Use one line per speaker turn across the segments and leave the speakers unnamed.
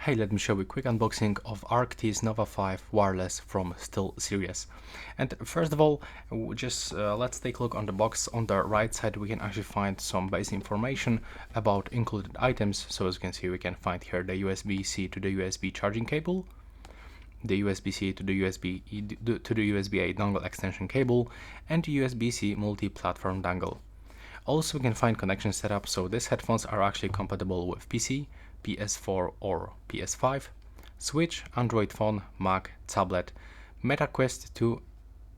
Hey, let me show you a quick unboxing of Arctis Nova 5 wireless from SteelSeries. And first of all, let's take a look on the box. On the right side we can actually find some basic information about included items. So as you can see, we can find here the USB-C to the USB charging cable, the USB-C to the USB-A dongle extension cable, and the USB-C multi-platform dongle. Also, we can find connection setup, so these headphones are actually compatible with PC, PS4 or PS5, Switch, Android phone, Mac, tablet, Meta Quest 2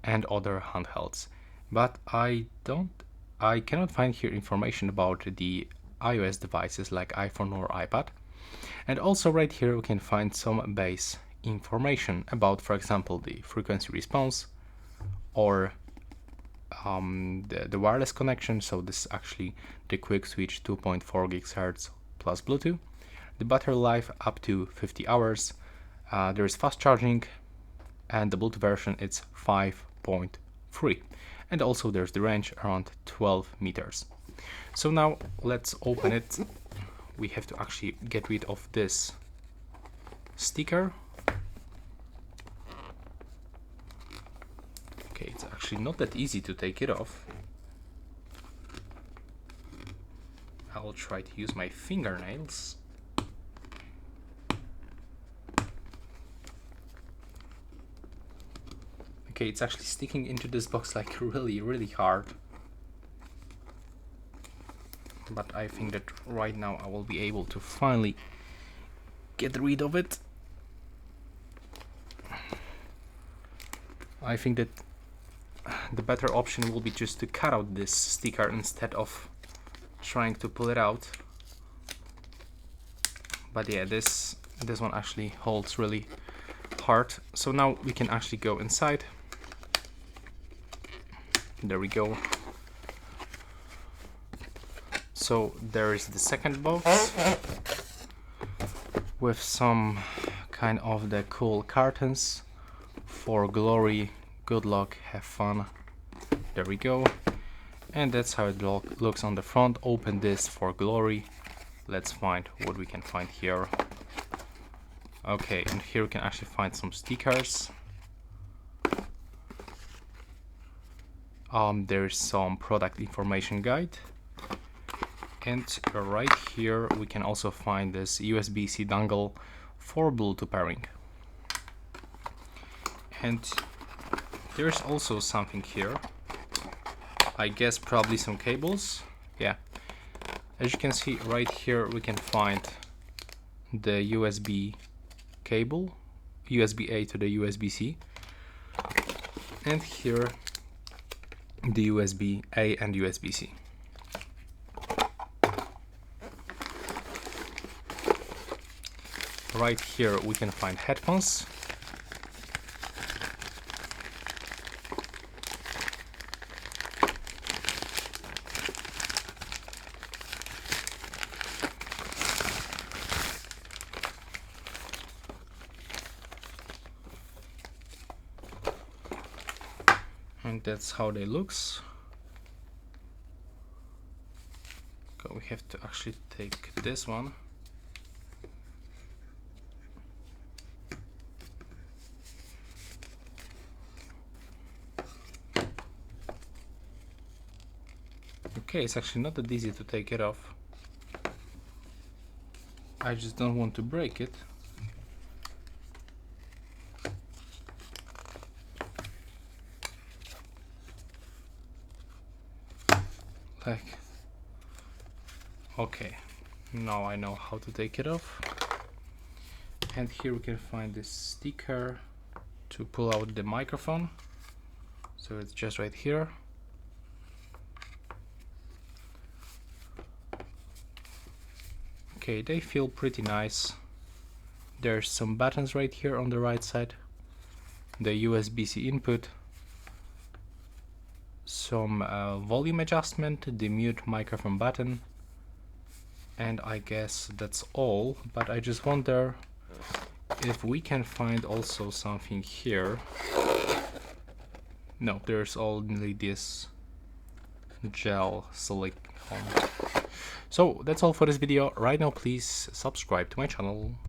and other handhelds. But I cannot find here information about the iOS devices like iPhone or iPad. And also right here we can find some base information about, for example, the frequency response or the wireless connection. So this is actually the quick switch 2.4 GHz plus Bluetooth. The battery life up to 50 hours. There is fast charging, and the Bluetooth version is 5.3. And also there's the range around 12 meters. So now let's open it. We have to actually get rid of this sticker. Okay, it's actually not that easy to take it off. I'll try to use my fingernails. Okay, it's actually sticking into this box like really hard. But I think that right now I will be able to finally get rid of it. I think that the better option will be just to cut out this sticker instead of trying to pull it out. But yeah, this one actually holds really hard. So now we can actually go inside. There we go. So there is the second box with some kind of the cool cartons for glory, good luck, have fun. There we go. And that's how it looks on the front. Open this for glory. Let's find what we can find here. Okay, and here we can actually find some stickers. There's some product information guide, and right here we can also find this USB-C dongle for Bluetooth pairing. And there's also something here, I guess probably some cables. Yeah, as you can see right here we can find the USB cable, USB-A to the USB-C, and here the USB-A and USB-C. Right here we can find headphones. And that's how they looks. Okay, we have to actually take this one. Okay, it's actually not that easy to take it off. I just don't want to break it. Okay, now I know how to take it off. And here we can find this sticker to pull out the microphone. So it's just right here. Okay, they feel pretty nice. There's some buttons right here on the right side. The USB-C input, some volume adjustment, the mute microphone button, and I guess that's all. But I just wonder if we can find also something here. No, there's only this gel silicone. So that's all for this video. Right now please subscribe to my channel.